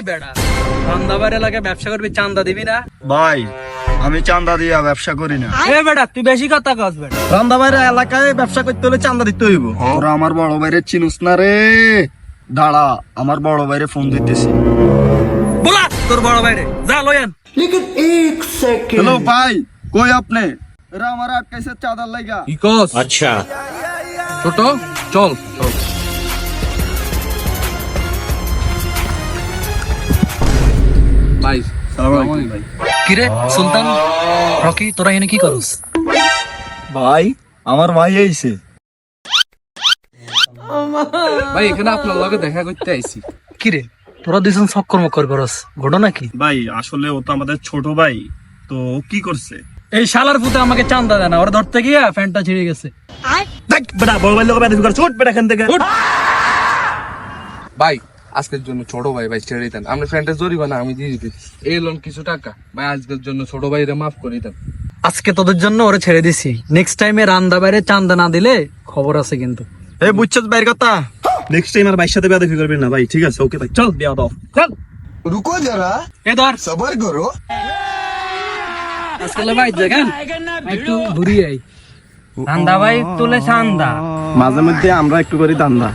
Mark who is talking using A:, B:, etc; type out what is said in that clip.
A: বেড়া, রান্দাবার এলাকায় ব্যবসা করবি, চান্দা দিবি না?
B: ভাই আমি চান্দা দিয়া ব্যবসা করি না।
A: এ বেড়া, তুই বেশি কথা কস বেড়া।
B: রান্দা বাইরে এলাকায় ব্যবসা করতে হলে চান্দা দিতে হইব। তোরা আমার বড় ভাইরে চিনুস না রে। দাঁড়া, আমার বড় ভাইরে ফোন দিতেছি।
A: বলা তোর বড় ভাইরে, যা লয়ান।
B: হ্যালো ভাই, কই আপনি? এরা আমার আটকাইছে চাঁদার লাইগা।
A: কি কস? আচ্ছা ছোট, চল চল। ভাই
B: সালাম আলাইকুম ভাই।
A: কিরে সুলতান, রকি, তোরা এখানে কি করস?
B: ভাই আমার ভাই আইছে।
A: ভাই এখানে আপনার লগে দেখা করতে আইছি। কিরে তোরা দুজন চক্কর মক্কর করস, ঘটনা কি?
C: ভাই আসলে ও তো আমাদের ছোট ভাই, তো ও কি করছে?
A: এই শালার পুতে আমাকে চান্দা দেয় না, ওরা ধরতে গিয়া প্যান্টটা ছিঁড়ে গেছে।
C: দেখ বেটা, বড় ভাই লোক বেটা করে ছোট বেটা এখান থেকে।
D: ভাই আজকের জন্য ছোট ভাই ছেড়ে দেন, আমরা ফ্রেন্ডের জরিমানা আমি দিয়ে দিতে এই লোন কিছু টাকা। ভাই আজকের জন্য ছোট ভাইরে মাফ করে দেন।
A: আজকে তোদের জন্য ওরে ছেড়ে দিছি, নেক্সট টাইমে রান্দা বাইরে চান্দা না দিলে খবর আছে কিন্তু।
B: এই বুঝছস বাইর কথা?
C: নেক্সট টাইম আর ভাইয়ের সাথে বেয়াদবি করবেন না ভাই, ঠিক আছে? ওকে ভাই, চল দেওয়া দাও, চল।
E: रुको जरा
A: এ ধর
E: सबर करो।
A: আজকে ভাই দেখেন একটু ঘুরিয়ে আই। রান্দা ভাই তুলে চান্দা,
B: মাঝে মধ্যে আমরা একটু করি দান্দা।